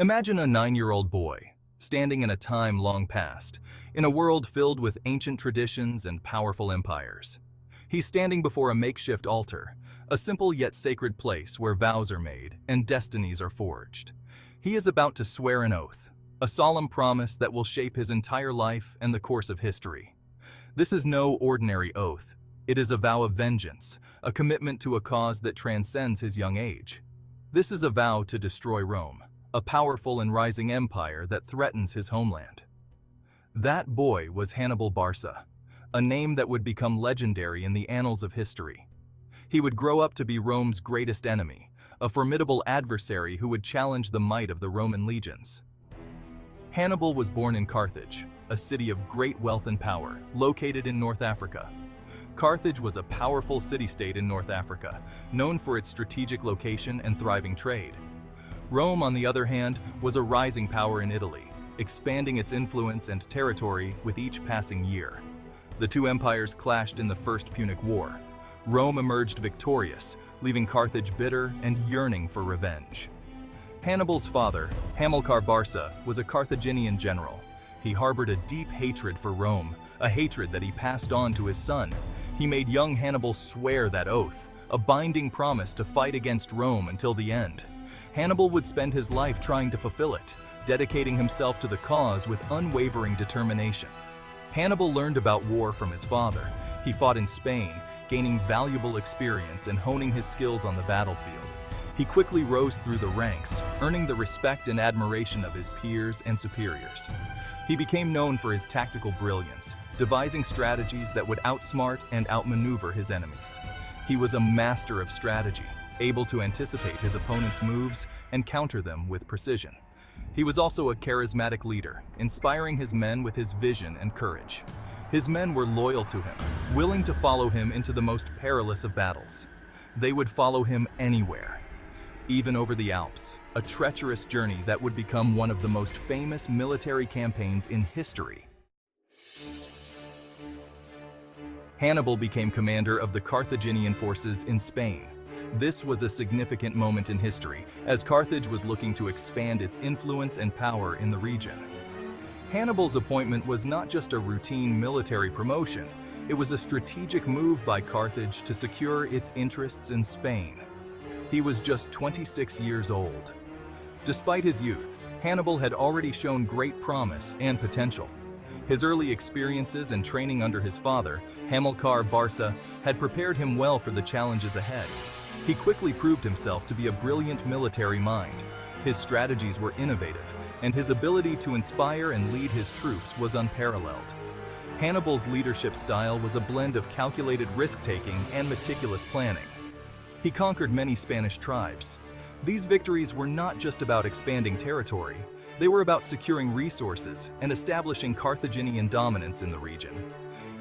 Imagine a 9-year-old boy, standing in a time long past, in a world filled with ancient traditions and powerful empires. He's standing before a makeshift altar, a simple yet sacred place where vows are made and destinies are forged. He is about to swear an oath, a solemn promise that will shape his entire life and the course of history. This is no ordinary oath. It is a vow of vengeance, a commitment to a cause that transcends his young age. This is a vow to destroy Rome, a powerful and rising empire that threatens his homeland. That boy was Hannibal Barca, a name that would become legendary in the annals of history. He would grow up to be Rome's greatest enemy, a formidable adversary who would challenge the might of the Roman legions. Hannibal was born in Carthage, a city of great wealth and power, located in North Africa. Carthage was a powerful city-state in North Africa, known for its strategic location and thriving trade. Rome, on the other hand, was a rising power in Italy, expanding its influence and territory with each passing year. The two empires clashed in the First Punic War. Rome emerged victorious, leaving Carthage bitter and yearning for revenge. Hannibal's father, Hamilcar Barca, was a Carthaginian general. He harbored a deep hatred for Rome, a hatred that he passed on to his son. He made young Hannibal swear that oath, a binding promise to fight against Rome until the end. Hannibal would spend his life trying to fulfill it, dedicating himself to the cause with unwavering determination. Hannibal learned about war from his father. He fought in Spain, gaining valuable experience and honing his skills on the battlefield. He quickly rose through the ranks, earning the respect and admiration of his peers and superiors. He became known for his tactical brilliance, devising strategies that would outsmart and outmaneuver his enemies. He was a master of strategy, able to anticipate his opponent's moves and counter them with precision. He was also a charismatic leader, inspiring his men with his vision and courage. His men were loyal to him, willing to follow him into the most perilous of battles. They would follow him anywhere, even over the Alps, a treacherous journey that would become one of the most famous military campaigns in history. Hannibal became commander of the Carthaginian forces in Spain. This was a significant moment in history, as Carthage was looking to expand its influence and power in the region. Hannibal's appointment was not just a routine military promotion, it was a strategic move by Carthage to secure its interests in Spain. He was just 26 years old. Despite his youth, Hannibal had already shown great promise and potential. His early experiences and training under his father, Hamilcar Barca, had prepared him well for the challenges ahead. He quickly proved himself to be a brilliant military mind. His strategies were innovative, and his ability to inspire and lead his troops was unparalleled. Hannibal's leadership style was a blend of calculated risk-taking and meticulous planning. He conquered many Spanish tribes. These victories were not just about expanding territory, they were about securing resources and establishing Carthaginian dominance in the region.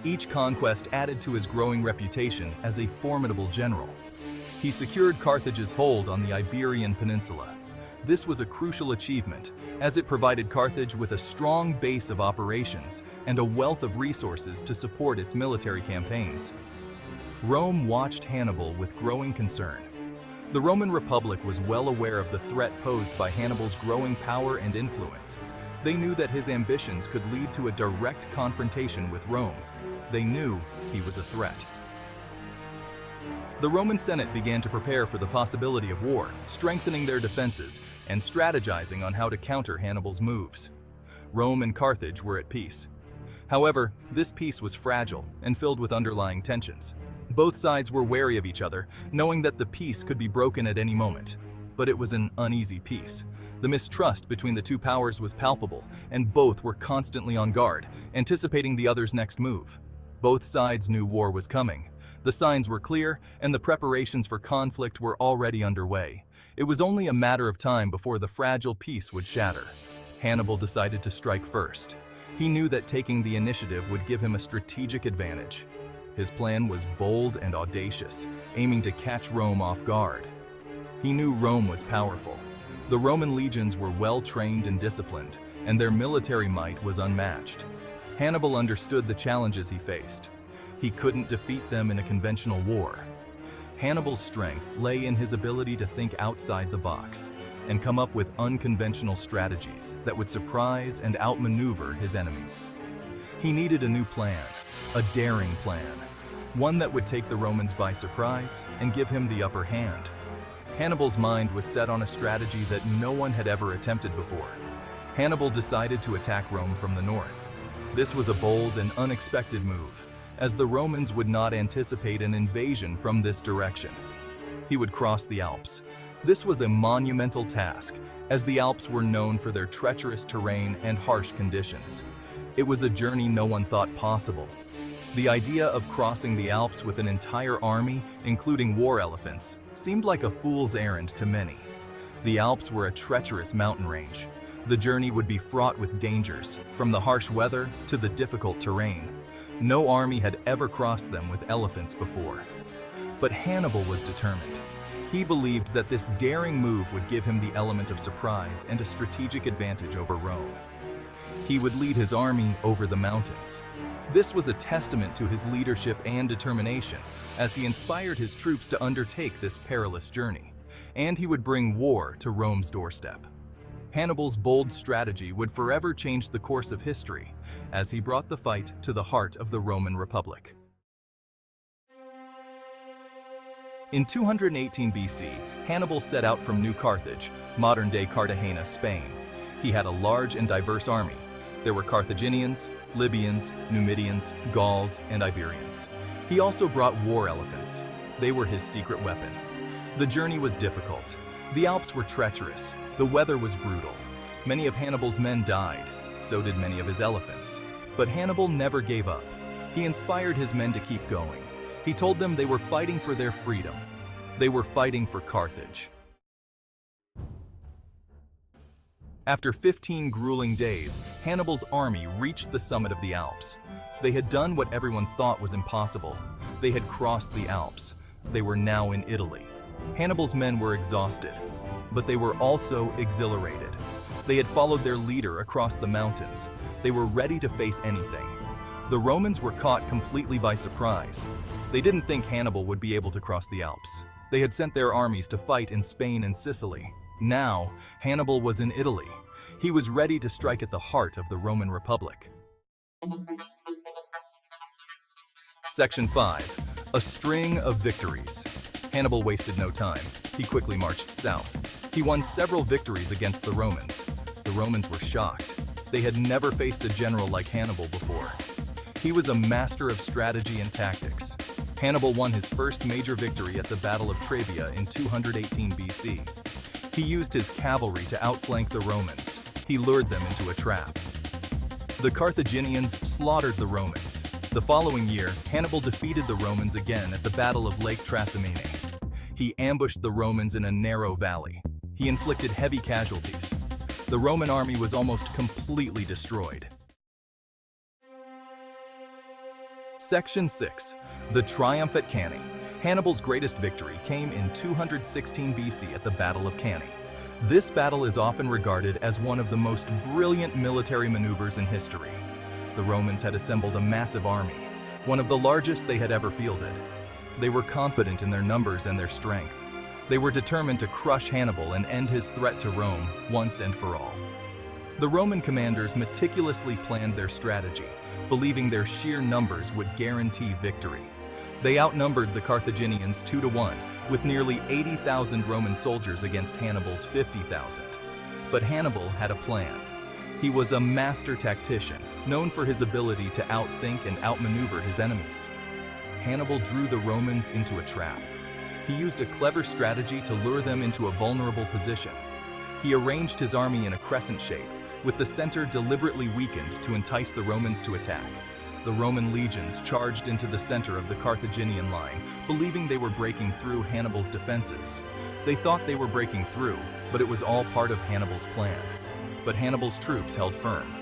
Each conquest added to his growing reputation as a formidable general. He secured Carthage's hold on the Iberian Peninsula. This was a crucial achievement, as it provided Carthage with a strong base of operations and a wealth of resources to support its military campaigns. Rome watched Hannibal with growing concern. The Roman Republic was well aware of the threat posed by Hannibal's growing power and influence. They knew that his ambitions could lead to a direct confrontation with Rome. They knew he was a threat. The Roman Senate began to prepare for the possibility of war, strengthening their defenses and strategizing on how to counter Hannibal's moves. Rome and Carthage were at peace. However, this peace was fragile and filled with underlying tensions. Both sides were wary of each other, knowing that the peace could be broken at any moment. But it was an uneasy peace. The mistrust between the two powers was palpable, and both were constantly on guard, anticipating the other's next move. Both sides knew war was coming. The signs were clear, and the preparations for conflict were already underway. It was only a matter of time before the fragile peace would shatter. Hannibal decided to strike first. He knew that taking the initiative would give him a strategic advantage. His plan was bold and audacious, aiming to catch Rome off guard. He knew Rome was powerful. The Roman legions were well-trained and disciplined, and their military might was unmatched. Hannibal understood the challenges he faced. He couldn't defeat them in a conventional war. Hannibal's strength lay in his ability to think outside the box, and come up with unconventional strategies that would surprise and outmaneuver his enemies. He needed a new plan, a daring plan, one that would take the Romans by surprise and give him the upper hand. Hannibal's mind was set on a strategy that no one had ever attempted before. Hannibal decided to attack Rome from the north. This was a bold and unexpected move, as the Romans would not anticipate an invasion from this direction. He would cross the Alps. This was a monumental task, as the Alps were known for their treacherous terrain and harsh conditions. It was a journey no one thought possible. The idea of crossing the Alps with an entire army, including war elephants, seemed like a fool's errand to many. The Alps were a treacherous mountain range. The journey would be fraught with dangers, from the harsh weather to the difficult terrain. No army had ever crossed them with elephants before. But Hannibal was determined. He believed that this daring move would give him the element of surprise and a strategic advantage over Rome. He would lead his army over the mountains. This was a testament to his leadership and determination, as he inspired his troops to undertake this perilous journey, and he would bring war to Rome's doorstep. Hannibal's bold strategy would forever change the course of history, as he brought the fight to the heart of the Roman Republic. In 218 BC, Hannibal set out from New Carthage, modern-day Cartagena, Spain. He had a large and diverse army. There were Carthaginians, Libyans, Numidians, Gauls, and Iberians. He also brought war elephants. They were his secret weapon. The journey was difficult. The Alps were treacherous. The weather was brutal. Many of Hannibal's men died. So did many of his elephants. But Hannibal never gave up. He inspired his men to keep going. He told them they were fighting for their freedom. They were fighting for Carthage. After 15 grueling days, Hannibal's army reached the summit of the Alps. They had done what everyone thought was impossible. They had crossed the Alps. They were now in Italy. Hannibal's men were exhausted, but they were also exhilarated. They had followed their leader across the mountains. They were ready to face anything. The Romans were caught completely by surprise. They didn't think Hannibal would be able to cross the Alps. They had sent their armies to fight in Spain and Sicily. Now, Hannibal was in Italy. He was ready to strike at the heart of the Roman Republic. Section 5. A String of Victories. Hannibal wasted no time. He quickly marched south. He won several victories against the Romans. The Romans were shocked. They had never faced a general like Hannibal before. He was a master of strategy and tactics. Hannibal won his first major victory at the Battle of Trebia in 218 BC. He used his cavalry to outflank the Romans. He lured them into a trap. The Carthaginians slaughtered the Romans. The following year, Hannibal defeated the Romans again at the Battle of Lake Trasimene. He ambushed the Romans in a narrow valley. He inflicted heavy casualties. The Roman army was almost completely destroyed. Section 6. The Triumph at Cannae. Hannibal's greatest victory came in 216 BC at the Battle of Cannae. This battle is often regarded as one of the most brilliant military maneuvers in history. The Romans had assembled a massive army, one of the largest they had ever fielded. They were confident in their numbers and their strength. They were determined to crush Hannibal and end his threat to Rome once and for all. The Roman commanders meticulously planned their strategy, believing their sheer numbers would guarantee victory. They outnumbered the Carthaginians 2-1, with nearly 80,000 Roman soldiers against Hannibal's 50,000. But Hannibal had a plan. He was a master tactician, known for his ability to outthink and outmaneuver his enemies. Hannibal drew the Romans into a trap. He used a clever strategy to lure them into a vulnerable position. He arranged his army in a crescent shape, with the center deliberately weakened to entice the Romans to attack. The Roman legions charged into the center of the Carthaginian line, believing they were breaking through Hannibal's defenses. They thought they were breaking through, but it was all part of Hannibal's plan. But Hannibal's troops held firm.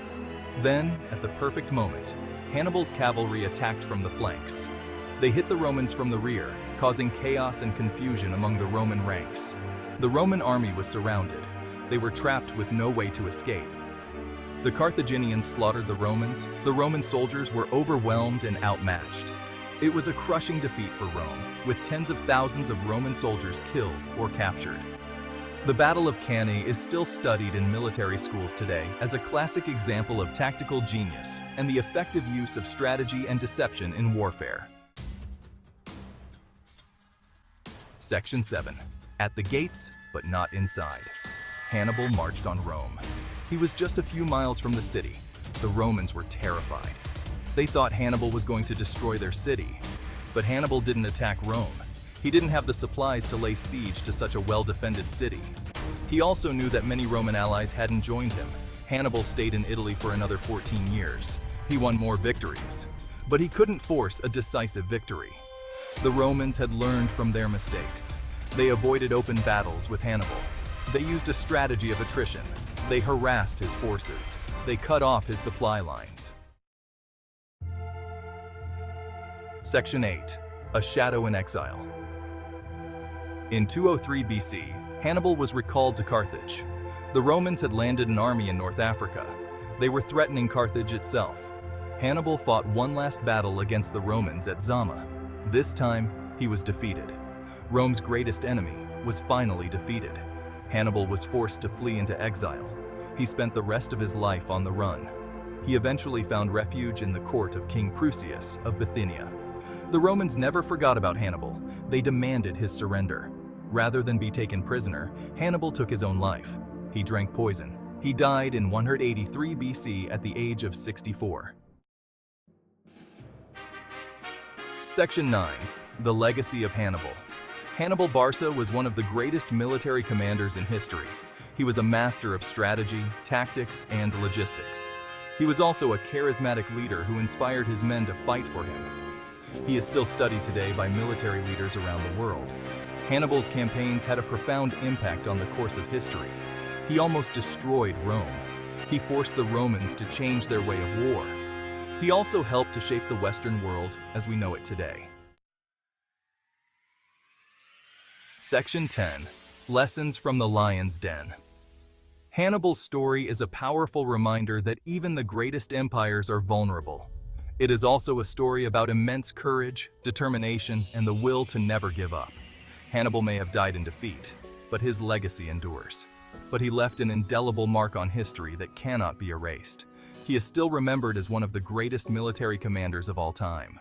Then, at the perfect moment, Hannibal's cavalry attacked from the flanks. They hit the Romans from the rear, causing chaos and confusion among the Roman ranks. The Roman army was surrounded. They were trapped with no way to escape. The Carthaginians slaughtered the Romans. The Roman soldiers were overwhelmed and outmatched. It was a crushing defeat for Rome, with tens of thousands of Roman soldiers killed or captured. The Battle of Cannae is still studied in military schools today as a classic example of tactical genius and the effective use of strategy and deception in warfare. Section 7. At the gates, but not inside. Hannibal marched on Rome. He was just a few miles from the city. The Romans were terrified. They thought Hannibal was going to destroy their city. But Hannibal didn't attack Rome. He didn't have the supplies to lay siege to such a well-defended city. He also knew that many Roman allies hadn't joined him. Hannibal stayed in Italy for another 14 years. He won more victories. But he couldn't force a decisive victory. The Romans had learned from their mistakes. They avoided open battles with Hannibal. They used a strategy of attrition. They harassed his forces. They cut off his supply lines. Section 8. A Shadow in Exile. In 203 BC, Hannibal was recalled to Carthage. The Romans had landed an army in North Africa. They were threatening Carthage itself. Hannibal fought one last battle against the Romans at Zama. This time, he was defeated. Rome's greatest enemy was finally defeated. Hannibal was forced to flee into exile. He spent the rest of his life on the run. He eventually found refuge in the court of King Prusias of Bithynia. The Romans never forgot about Hannibal. They demanded his surrender. Rather than be taken prisoner, Hannibal took his own life. He drank poison. He died in 183 BC at the age of 64. Section 9. The Legacy of Hannibal. Hannibal Barca was one of the greatest military commanders in history. He was a master of strategy, tactics, and logistics. He was also a charismatic leader who inspired his men to fight for him. He is still studied today by military leaders around the world. Hannibal's campaigns had a profound impact on the course of history. He almost destroyed Rome. He forced the Romans to change their way of war. He also helped to shape the Western world as we know it today. Section 10. Lessons from the Lion's Den. Hannibal's story is a powerful reminder that even the greatest empires are vulnerable. It is also a story about immense courage, determination, and the will to never give up. Hannibal may have died in defeat, but his legacy endures. But he left an indelible mark on history that cannot be erased. He is still remembered as one of the greatest military commanders of all time.